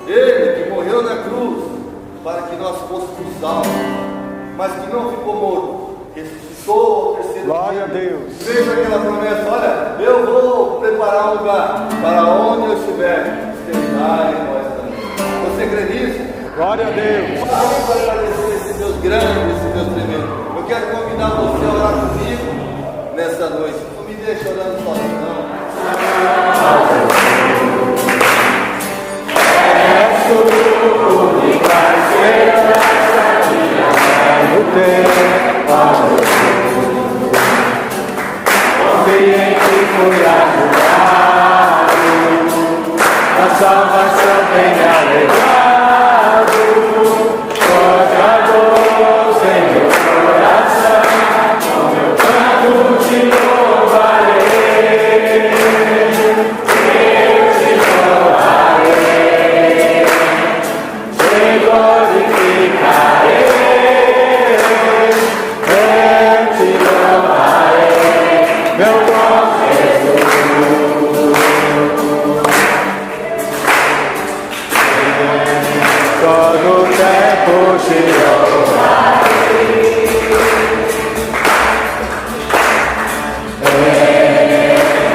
Ele que morreu na cruz para que nós fôssemos salvos, mas que não ficou morto, ressuscitou ao terceiro dia. Glória a Deus. Fez aquela promessa: olha, eu vou preparar um lugar para onde eu estiver, estarei em vós também. Você crê nisso? Glória a Deus. Alguém vai agradecer esse Deus grande, esse Deus tremendo. Eu quero convidar você a orar comigo nessa noite. Não me deixe orando sozinho, não. A salvação vem alegrado, forte a voz em meu coração, com meu canto te louvarei, eu te louvarei, te glorificarei, eu te louvarei, meu bom Jesus. Todo tempo te louvarei,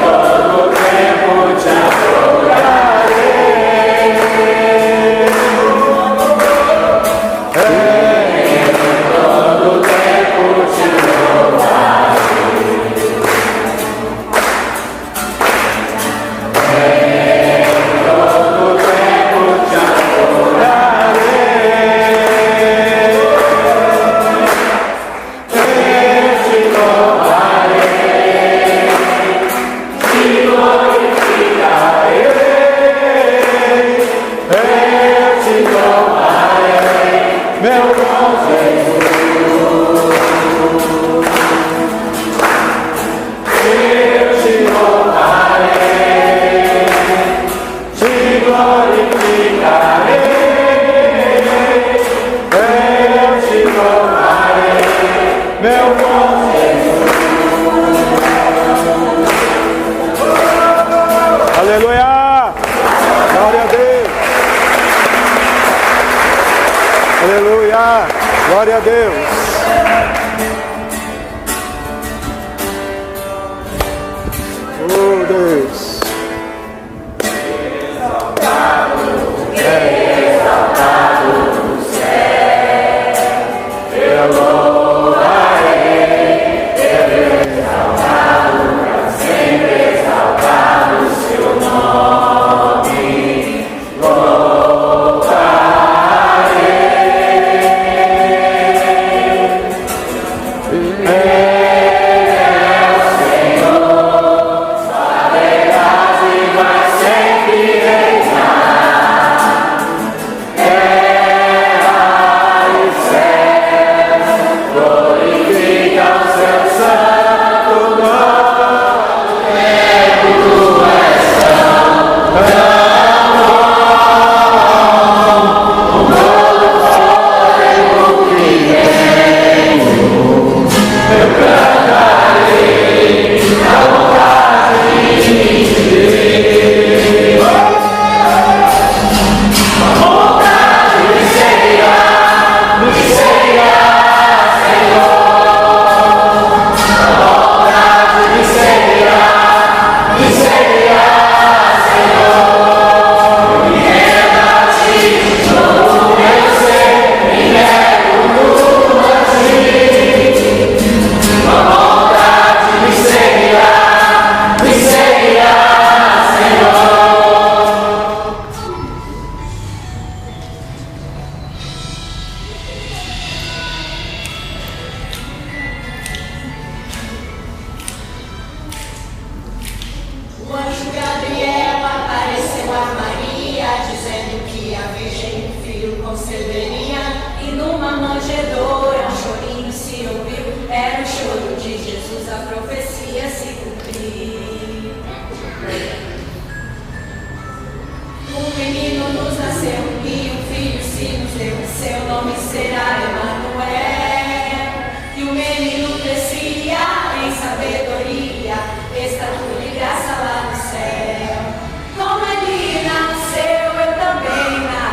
todo tempo te adorarei, todo tempo te louvarei, todo tempo te adorarei. Meu bom Jesus, eu te louvarei, te glorificarei, eu te louvarei, meu bom Jesus. Aleluia! Glória a Deus! Aleluia! Glória a Deus! Oh Deus! Exaltado no céu, eu louvarei, exaltado para sempre, exaltado o seu nome, Estatura e graça lá no céu. Como ele nasceu, eu também nasci.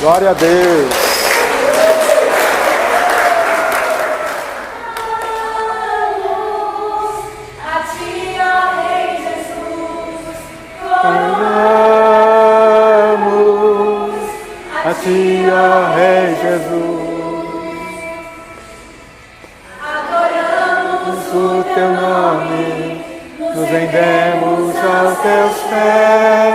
Glória a Deus. A ti, ó Rei Jesus, Oramos a ti, ó Rei Jesus. adoramos O teu nome, nos rendemos aos teus pés.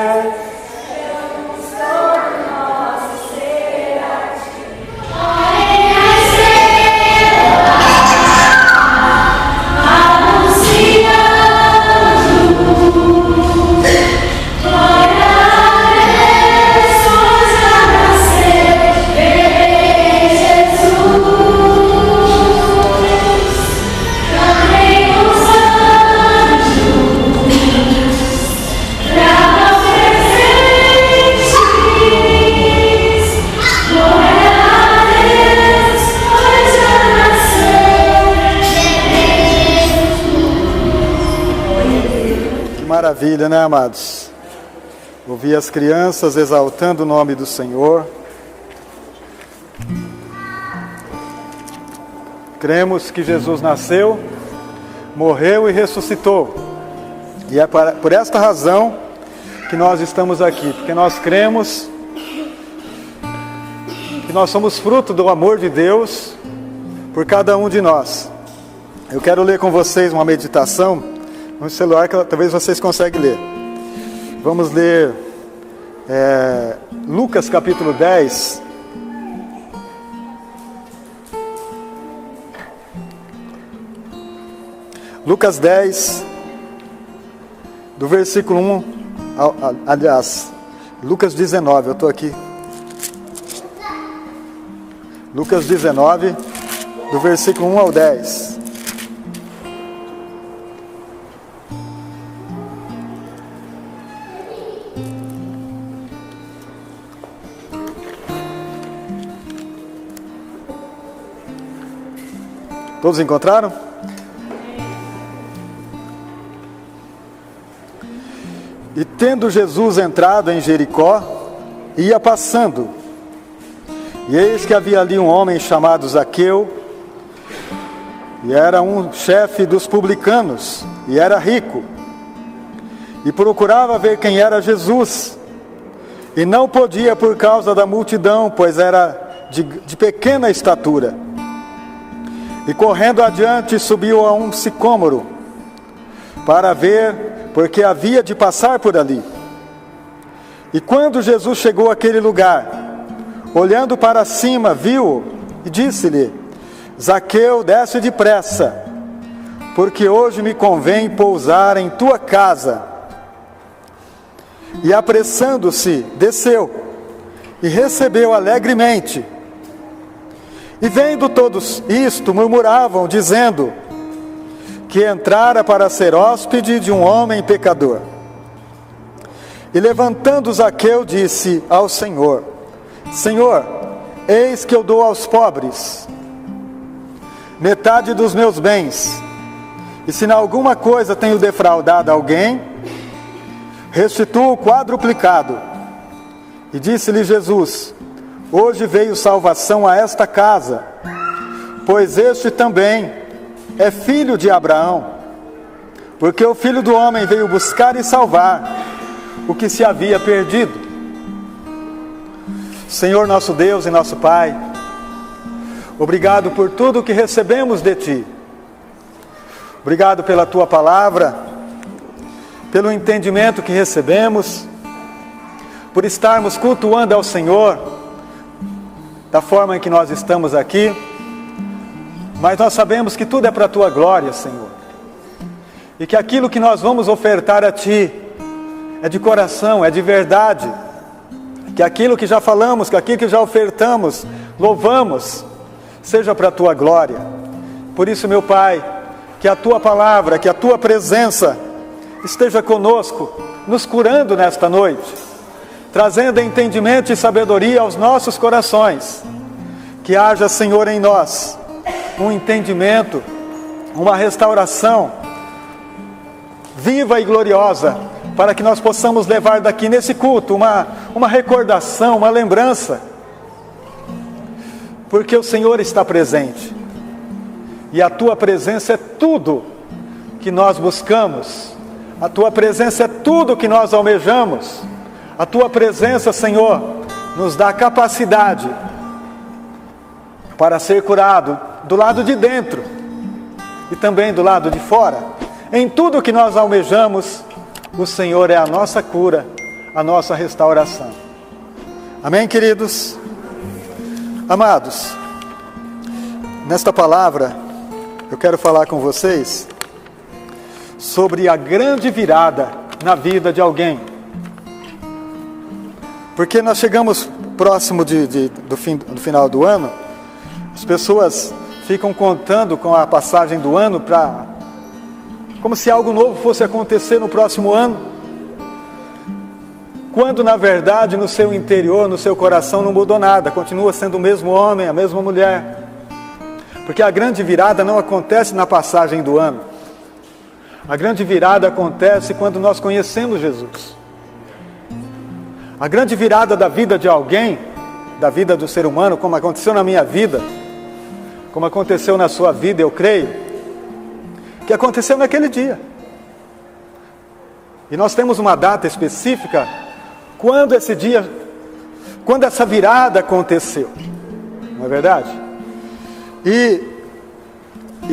Maravilha, né, amados? Ouvir as crianças exaltando o nome do Senhor. Cremos que Jesus nasceu, morreu e ressuscitou. E é por esta razão que nós estamos aqui, porque nós cremos que nós somos fruto do amor de Deus por cada um de nós. Eu quero ler com vocês uma meditação no celular que talvez vocês conseguem ler. Vamos ler Lucas capítulo 10. Lucas 10, do versículo 1, aliás, Lucas 19, eu estou aqui. Lucas 19, do versículo 1 ao 10. Todos encontraram? E tendo Jesus entrado em Jericó, ia passando. E eis que havia ali um homem chamado Zaqueu, e era um chefe dos publicanos, e era rico. E procurava ver quem era Jesus, e não podia por causa da multidão, pois era de pequena estatura. E correndo adiante subiu a um sicômoro, para ver, porque havia de passar por ali. E quando Jesus chegou àquele lugar, olhando para cima, viu-o e disse-lhe: Zaqueu, desce depressa, porque hoje me convém pousar em tua casa. E apressando-se, desceu e recebeu alegremente. E vendo todos isto, murmuravam, dizendo que entrara para ser hóspede de um homem pecador. E levantando Zaqueu, disse ao Senhor: Senhor, eis que eu dou aos pobres metade dos meus bens, e se em alguma coisa tenho defraudado alguém, restituo quadruplicado. E disse-lhe Jesus: Hoje veio salvação a esta casa, pois este também é filho de Abraão, porque o Filho do Homem veio buscar e salvar o que se havia perdido. Senhor nosso Deus e nosso Pai, obrigado por tudo o que recebemos de Ti. Obrigado pela Tua palavra, pelo entendimento que recebemos, por estarmos cultuando ao Senhor da forma em que nós estamos aqui, mas nós sabemos que tudo é para a Tua glória, Senhor, e que aquilo que nós vamos ofertar a Ti é de coração, é de verdade, que aquilo que já falamos, que aquilo que já ofertamos, louvamos, seja para a Tua glória. Por isso, meu Pai, que a Tua palavra, que a Tua presença esteja conosco, nos curando nesta noite, trazendo entendimento e sabedoria aos nossos corações. Que haja, Senhor, em nós um entendimento, uma restauração viva e gloriosa, para que nós possamos levar daqui nesse culto uma recordação, uma lembrança porque o Senhor está presente. E a tua presença é tudo que nós buscamos. A tua presença é tudo que nós almejamos. A tua presença, Senhor, nos dá capacidade para ser curado do lado de dentro e também do lado de fora. Em tudo que nós almejamos, o Senhor é a nossa cura, a nossa restauração. Amém, queridos? Amados, nesta palavra, eu quero falar com vocês sobre a grande virada na vida de alguém. Porque nós chegamos próximo do final do ano, as pessoas ficam contando com a passagem do ano como se algo novo fosse acontecer no próximo ano, quando na verdade no seu interior, no seu coração não mudou nada, continua sendo o mesmo homem, a mesma mulher. Porque a grande virada não acontece na passagem do ano. A grande virada acontece quando nós conhecemos Jesus. A grande virada da vida de alguém, da vida do ser humano, como aconteceu na minha vida, como aconteceu na sua vida, eu creio, que aconteceu naquele dia. E nós temos uma data específica quando essa virada aconteceu. Não é verdade? E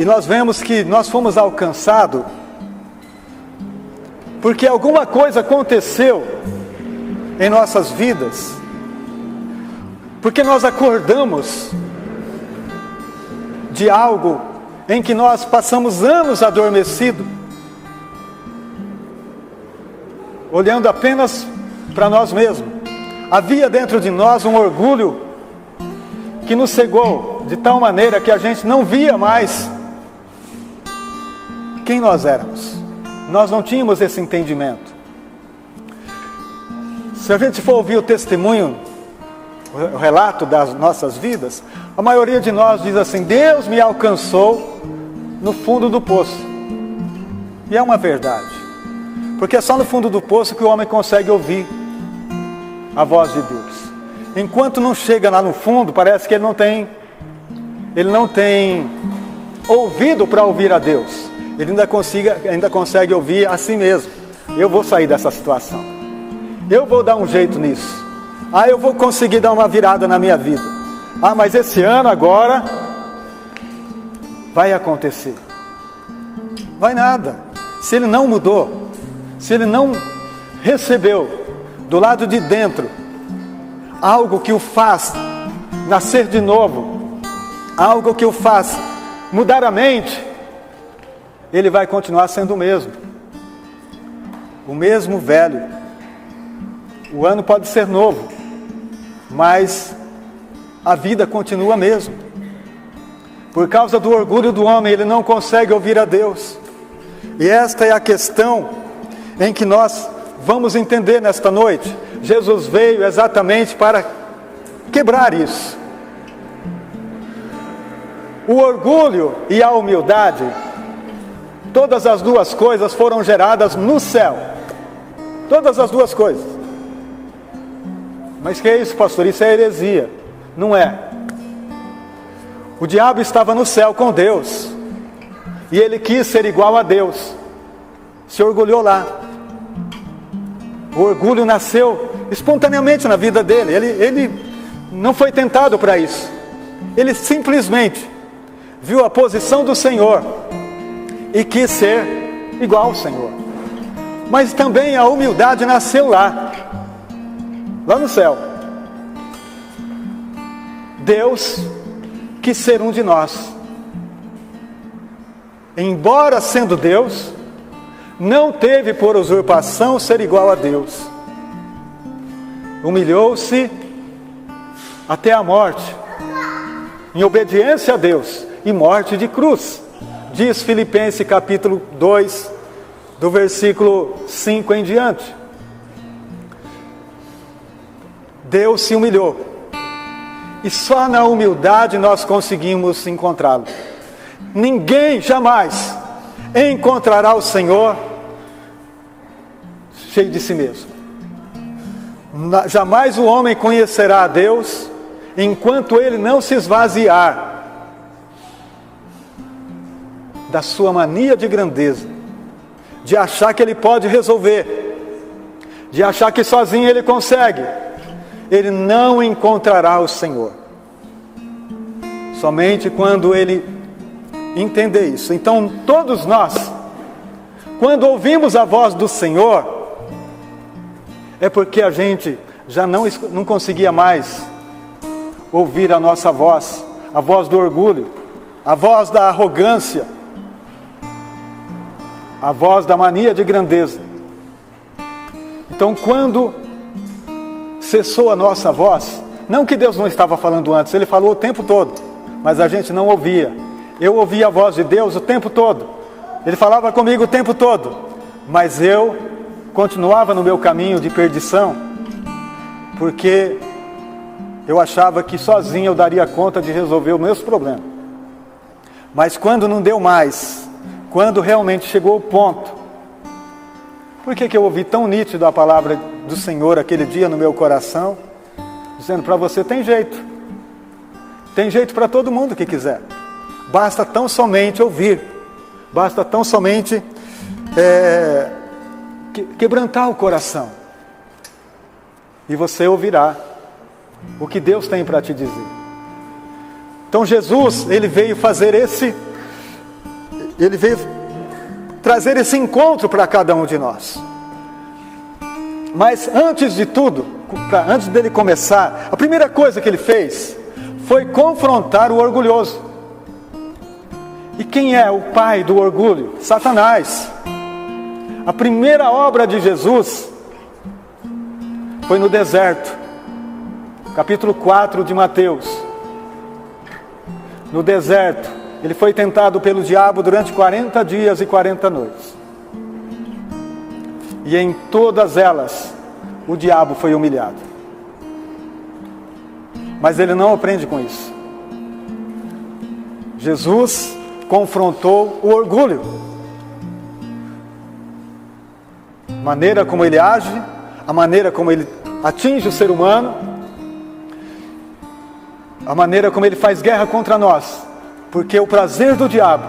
nós vemos que nós fomos alcançados porque alguma coisa aconteceu em nossas vidas, porque nós acordamos de algo em que nós passamos anos adormecidos, olhando apenas para nós mesmos. Havia dentro de nós um orgulho que nos cegou de tal maneira que a gente não via mais quem nós éramos. Nós não tínhamos esse entendimento. Se a gente for ouvir o testemunho, o relato das nossas vidas, a maioria de nós diz assim: Deus me alcançou no fundo do poço. E é uma verdade, porque é só no fundo do poço que o homem consegue ouvir a voz de Deus. Enquanto não chega lá no fundo, parece que ele não tem ouvido para ouvir a Deus. Ele ainda consegue ouvir a si mesmo. Eu vou sair dessa situação. Eu vou dar um jeito nisso. Eu vou conseguir dar uma virada na minha vida. Mas esse ano agora vai acontecer. Vai nada. Se ele não mudou, se ele não recebeu do lado de dentro algo que o faz nascer de novo, algo que o faz mudar a mente, ele vai continuar sendo o mesmo velho. O ano pode ser novo, mas a vida continua a mesma. Por causa do orgulho do homem, ele não consegue ouvir a Deus. E esta é a questão em que nós vamos entender nesta noite. Jesus veio exatamente para quebrar isso. O orgulho e a humildade, todas as duas coisas foram geradas no céu. Todas as duas coisas. Mas que é isso, pastor? Isso é heresia. Não é. O diabo estava no céu com Deus. E ele quis ser igual a Deus. Se orgulhou lá. O orgulho nasceu espontaneamente na vida dele. Ele não foi tentado para isso. Ele simplesmente viu a posição do Senhor e quis ser igual ao Senhor. Mas também a humildade nasceu lá no céu. Deus quis ser um de nós. Embora sendo Deus, não teve por usurpação ser igual a Deus. Humilhou-se até a morte, em obediência a Deus, e morte de cruz. Diz Filipenses capítulo 2, do versículo 5 em diante. Deus se humilhou. E só na humildade nós conseguimos encontrá-lo. Ninguém jamais encontrará o Senhor cheio de si mesmo. Jamais o homem conhecerá a Deus enquanto ele não se esvaziar da sua mania de grandeza, de achar que ele pode resolver, de achar que sozinho ele consegue, ele não encontrará o Senhor. Somente quando ele entender isso. Então, todos nós, quando ouvimos a voz do Senhor, é porque a gente já não conseguia mais ouvir a nossa voz, a voz do orgulho, a voz da arrogância, a voz da mania de grandeza. Então, quando cessou a nossa voz, não que Deus não estava falando antes, Ele falou o tempo todo, mas a gente não ouvia. Eu ouvia a voz de Deus o tempo todo, Ele falava comigo o tempo todo, mas eu continuava no meu caminho de perdição, porque eu achava que sozinho eu daria conta de resolver os meus problemas. Mas quando não deu mais, quando realmente chegou o ponto, por que eu ouvi tão nítido a palavra do Senhor aquele dia no meu coração, dizendo: para você tem jeito para todo mundo que quiser, basta tão somente ouvir, basta tão somente quebrantar o coração, e você ouvirá o que Deus tem para te dizer. Então Jesus, Ele veio trazer esse encontro para cada um de nós. Mas antes de tudo, antes dele começar, a primeira coisa que Ele fez foi confrontar o orgulhoso. E quem é o pai do orgulho? Satanás. A primeira obra de Jesus foi no deserto, capítulo 4 de Mateus. No deserto, ele foi tentado pelo diabo durante 40 dias e 40 noites. E em todas elas, o diabo foi humilhado. Mas ele não aprende com isso. Jesus confrontou o orgulho. A maneira como ele age, a maneira como ele atinge o ser humano, a maneira como ele faz guerra contra nós. Porque o prazer do diabo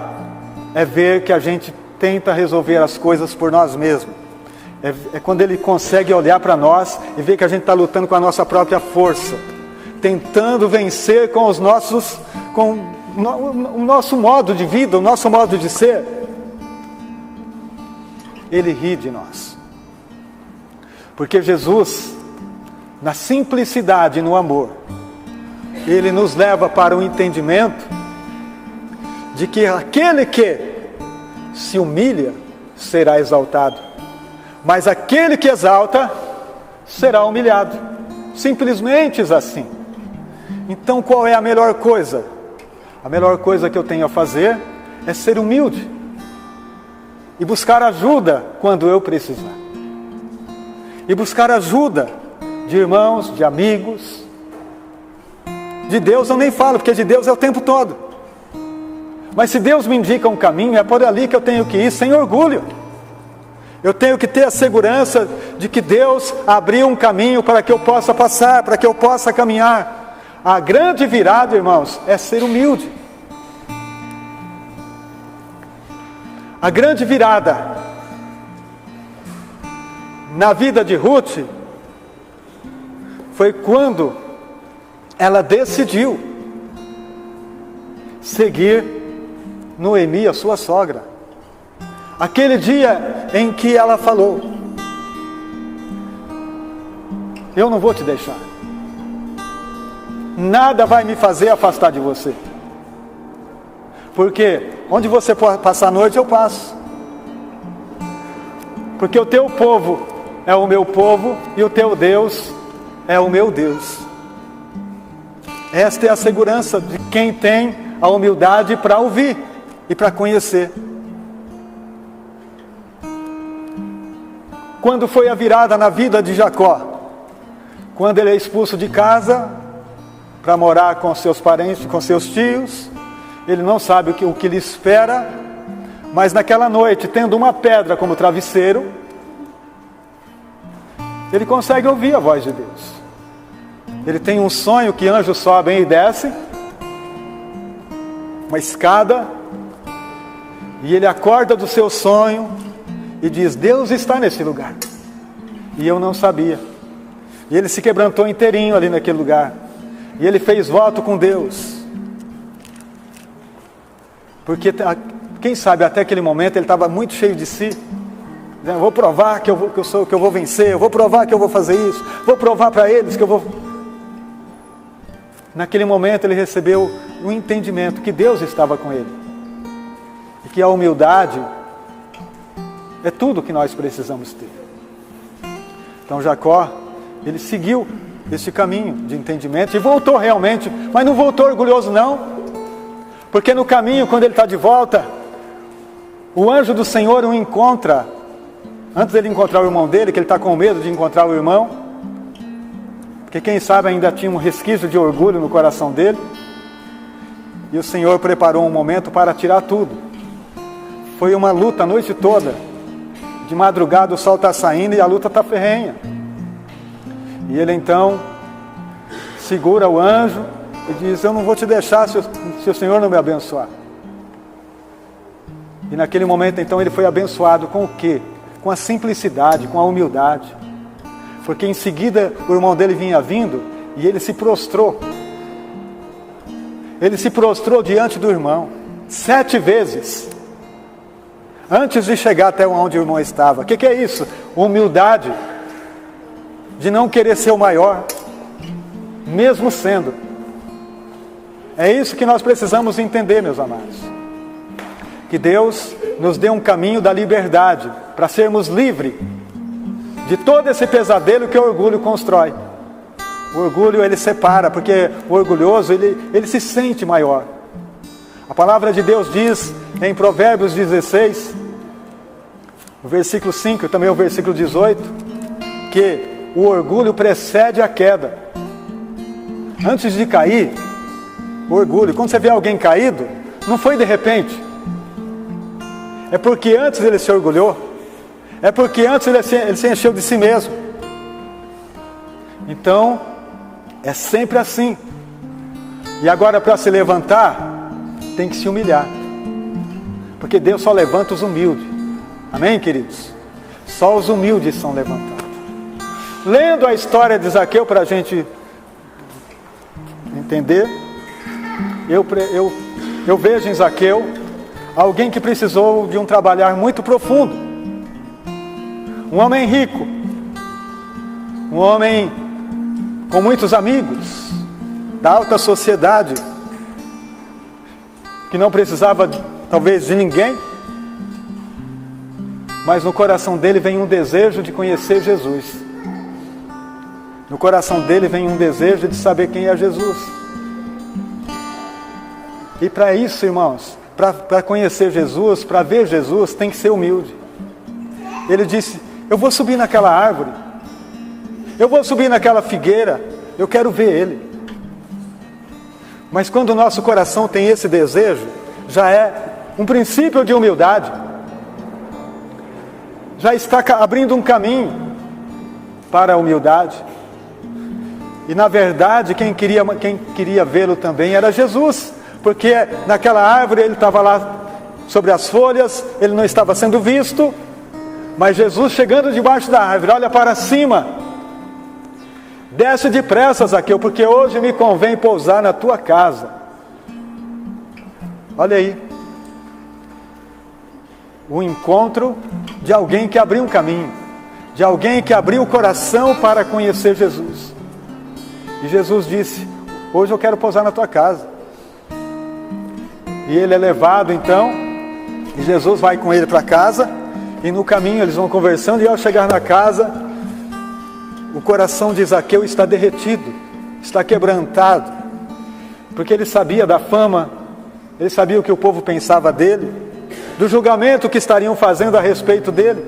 é ver que a gente tenta resolver as coisas por nós mesmos. É quando ele consegue olhar para nós e ver que a gente está lutando com a nossa própria força, tentando vencer com o nosso modo de vida, o nosso modo de ser. Ele ri de nós. Porque Jesus, na simplicidade e no amor, Ele nos leva para o entendimento de que aquele que se humilha será exaltado, mas aquele que exalta será humilhado. Simplesmente assim. Então, qual é a melhor coisa? A melhor coisa que eu tenho a fazer é ser humilde e buscar ajuda quando eu precisar. E buscar ajuda de irmãos, de amigos. De Deus eu nem falo, porque de Deus é o tempo todo. Mas se Deus me indica um caminho, é por ali que eu tenho que ir, sem orgulho. Eu tenho que ter a segurança de que Deus abriu um caminho para que eu possa passar, para que eu possa caminhar. A grande virada, irmãos, é ser humilde. A grande virada na vida de Ruth foi quando ela decidiu seguir Noemi, a sua sogra. Aquele dia em que ela falou: eu não vou te deixar. Nada vai me fazer afastar de você. Porque onde você pode passar a noite, eu passo. Porque o teu povo é o meu povo e o teu Deus é o meu Deus. Esta é a segurança de quem tem a humildade para ouvir e para conhecer. Quando foi a virada na vida de Jacó? Quando ele é expulso de casa para morar com seus parentes, com seus tios. Ele não sabe o que lhe espera, mas naquela noite, tendo uma pedra como travesseiro, ele consegue ouvir a voz de Deus. Ele tem um sonho que anjos sobem e descem, uma escada, e ele acorda do seu sonho e diz: Deus está nesse lugar. E eu não sabia. E ele se quebrantou inteirinho ali naquele lugar. E ele fez voto com Deus. Porque, quem sabe, até aquele momento ele estava muito cheio de si. Dizendo: vou provar que eu vou vencer, eu vou provar que eu vou fazer isso, vou provar para eles que eu vou... Naquele momento ele recebeu um entendimento que Deus estava com ele. E que a humildade é tudo que nós precisamos ter. Então Jacó, ele seguiu esse caminho de entendimento e voltou realmente, mas não voltou orgulhoso não, porque no caminho, quando ele está de volta, o anjo do Senhor o encontra, antes dele encontrar o irmão dele, que ele está com medo de encontrar o irmão, porque quem sabe ainda tinha um resquício de orgulho no coração dele, e o Senhor preparou um momento para tirar tudo. Foi uma luta a noite toda. De madrugada o sol está saindo e a luta está ferrenha. E ele então segura o anjo e diz: eu não vou te deixar se o Senhor não me abençoar. E naquele momento então ele foi abençoado com o quê? Com a simplicidade, com a humildade. Porque em seguida o irmão dele vinha vindo e ele se prostrou. Ele se prostrou diante do irmão 7 vezes. Antes de chegar até onde o irmão estava. O que é isso? Humildade. De não querer ser o maior, mesmo sendo. É isso que nós precisamos entender, meus amados. Que Deus nos dê um caminho da liberdade, para sermos livres de todo esse pesadelo que o orgulho constrói. O orgulho, ele separa, porque o orgulhoso, ele se sente maior. A palavra de Deus diz em Provérbios 16, o versículo 5 e também o versículo 18, que o orgulho precede a queda. Antes de cair, o orgulho, quando você vê alguém caído, não foi de repente. É porque antes ele se orgulhou. É porque antes ele se encheu de si mesmo. Então, é sempre assim. E agora, para se levantar, tem que se humilhar. Porque Deus só levanta os humildes. Amém, queridos? Só os humildes são levantados. Lendo a história de Zaqueu para a gente entender, eu vejo em Zaqueu alguém que precisou de um trabalhar muito profundo. Um homem rico, um homem com muitos amigos, da alta sociedade, que não precisava talvez de ninguém, mas no coração dele vem um desejo de conhecer Jesus. No coração dele vem um desejo de saber quem é Jesus. E para isso, irmãos, para conhecer Jesus, para ver Jesus, tem que ser humilde. Ele disse: eu vou subir naquela árvore, eu vou subir naquela figueira, eu quero ver Ele. Mas quando o nosso coração tem esse desejo, já é um princípio de humildade. Já está abrindo um caminho para a humildade. E na verdade, quem queria vê-lo também era Jesus. Porque naquela árvore ele estava lá sobre as folhas, ele não estava sendo visto. Mas Jesus, chegando debaixo da árvore, olha para cima: desce depressa, Zaqueu, porque hoje me convém pousar na tua casa. Olha aí, o encontro de alguém que abriu um caminho, de alguém que abriu o coração para conhecer Jesus. E Jesus disse: hoje eu quero pousar na tua casa. E ele é levado então, e Jesus vai com ele para casa, e no caminho eles vão conversando, e ao chegar na casa, o coração de Zaqueu está derretido, está quebrantado, porque ele sabia da fama, ele sabia o que o povo pensava dele, do julgamento que estariam fazendo a respeito dele.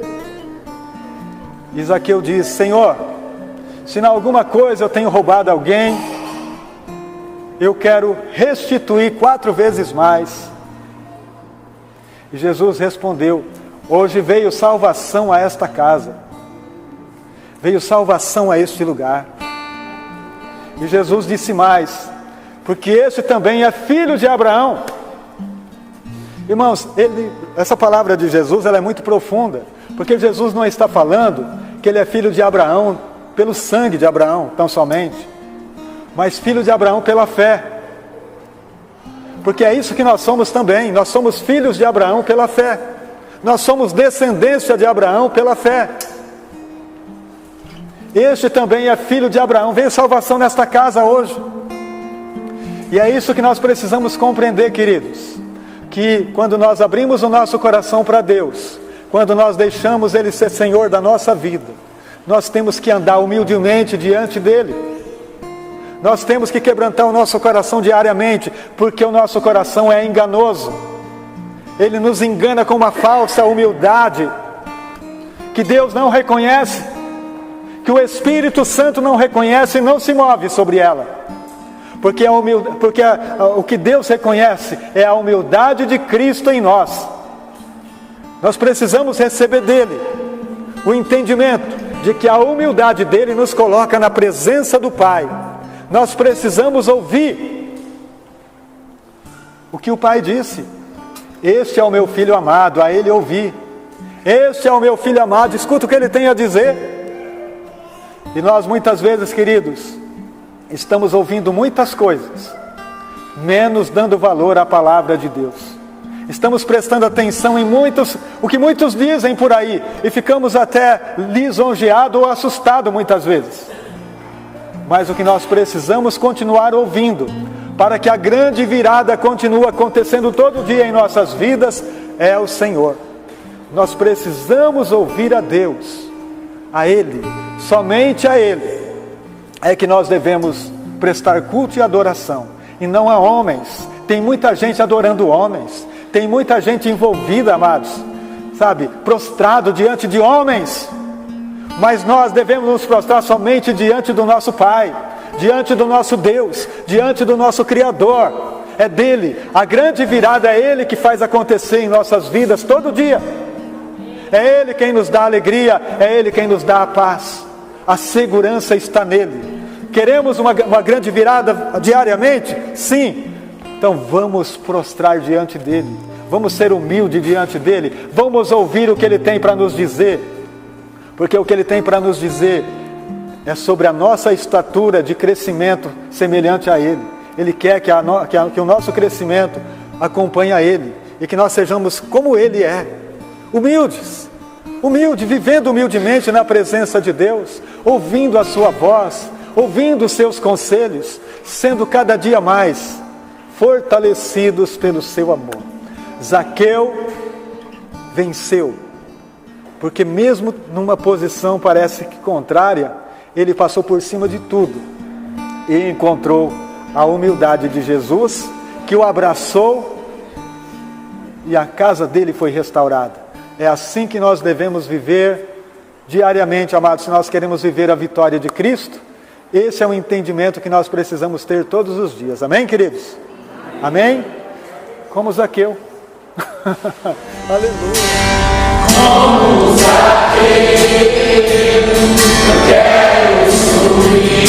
E Zaqueu diz: Senhor, se em alguma coisa eu tenho roubado alguém, eu quero restituir 4 vezes mais. E Jesus respondeu: hoje veio salvação a esta casa, veio salvação a este lugar. E Jesus disse mais, porque este também é filho de Abraão. Irmãos, essa palavra de Jesus, ela é muito profunda, porque Jesus não está falando que ele é filho de Abraão pelo sangue de Abraão, tão somente, mas filho de Abraão pela fé. Porque é isso que nós somos também, nós somos filhos de Abraão pela fé. Nós somos descendência de Abraão pela fé. Este também é filho de Abraão. Veio salvação nesta casa hoje. E é isso que nós precisamos compreender, queridos. Que quando nós abrimos o nosso coração para Deus, quando nós deixamos Ele ser Senhor da nossa vida, nós temos que andar humildemente diante dEle. Nós temos que quebrantar o nosso coração diariamente, porque o nosso coração é enganoso. Ele nos engana com uma falsa humildade, que Deus não reconhece, que o Espírito Santo não reconhece e não se move sobre ela. Porque o que Deus reconhece é a humildade de Cristo em nós. Nós precisamos receber dele o entendimento de que a humildade dele nos coloca na presença do Pai. Nós precisamos ouvir o que o Pai disse. Este é o meu filho amado, a ele ouvi. Este é o meu filho amado, escuta o que ele tem a dizer. E nós muitas vezes, queridos, estamos ouvindo muitas coisas, menos dando valor à palavra de Deus. Estamos prestando atenção em o que muitos dizem por aí, e ficamos até lisonjeados ou assustados muitas vezes. Mas o que nós precisamos continuar ouvindo, para que a grande virada continue acontecendo todo dia em nossas vidas, é o Senhor. Nós precisamos ouvir a Deus, a Ele, somente a Ele é que nós devemos prestar culto e adoração, e não a homens. Tem muita gente adorando homens, tem muita gente envolvida, amados, sabe, prostrado diante de homens, mas nós devemos nos prostrar somente diante do nosso Pai, diante do nosso Deus, diante do nosso Criador. É dele, a grande virada é Ele que faz acontecer em nossas vidas todo dia. É Ele quem nos dá alegria, é Ele quem nos dá a paz. A segurança está nele. Queremos uma grande virada diariamente? Sim. Então vamos prostrar diante dele, vamos ser humildes diante dele, vamos ouvir o que ele tem para nos dizer, porque o que ele tem para nos dizer é sobre a nossa estatura de crescimento semelhante a ele. Ele quer que o nosso crescimento acompanhe a ele, e que nós sejamos como ele é, humildes, vivendo humildemente na presença de Deus, ouvindo a sua voz, ouvindo os seus conselhos, sendo cada dia mais fortalecidos pelo seu amor. Zaqueu venceu, porque mesmo numa posição parece que contrária, ele passou por cima de tudo e encontrou a humildade de Jesus, que o abraçou, e a casa dele foi restaurada. É assim que nós devemos viver diariamente, amados, se nós queremos viver a vitória de Cristo. Esse é um entendimento que nós precisamos ter todos os dias. Amém, queridos? Amém? Como Zaqueu. Aleluia. Como Zaqueu, eu quero subir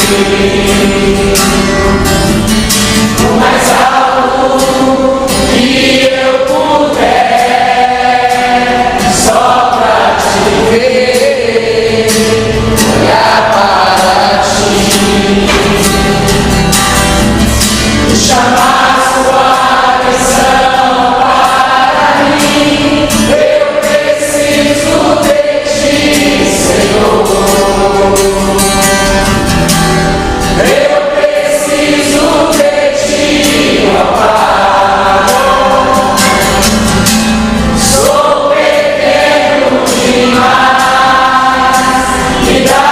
o mais alto que eu puder, só pra te ver, olhar para ti, chamar sua atenção para mim. Eu preciso de ti, Senhor. Eu preciso de ti, ó Pai. Sou pequeno demais, me dá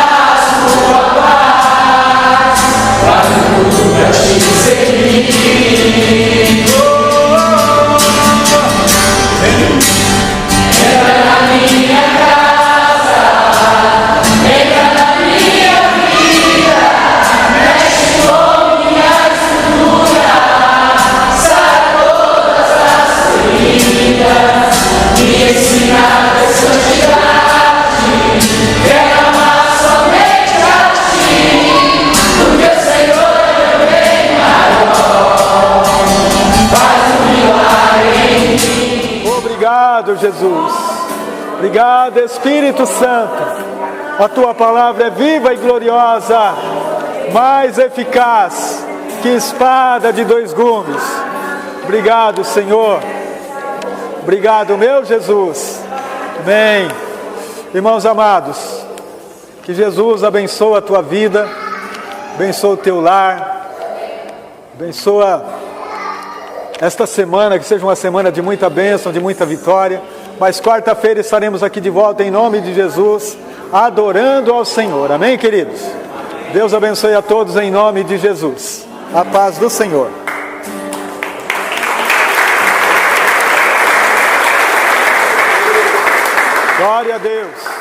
sua paz, faço tudo pra te servir. Entra na minha casa, entra na minha vida, mexe com minha estrutura, sara todas as feridas, me ensina a santidade, quero amar somente a ti, porque o Senhor Obrigado, Jesus. Obrigado, Espírito Santo. A tua palavra é viva e gloriosa, mais eficaz que espada de 2 gumes. Obrigado, Senhor. Obrigado, meu Jesus. Amém. Irmãos amados, que Jesus abençoe a tua vida, abençoe o teu lar, abençoa esta semana, que seja uma semana de muita bênção, de muita vitória. Mas quarta-feira estaremos aqui de volta em nome de Jesus, adorando ao Senhor. Amém, queridos? Deus abençoe a todos em nome de Jesus. A paz do Senhor. Glória a Deus.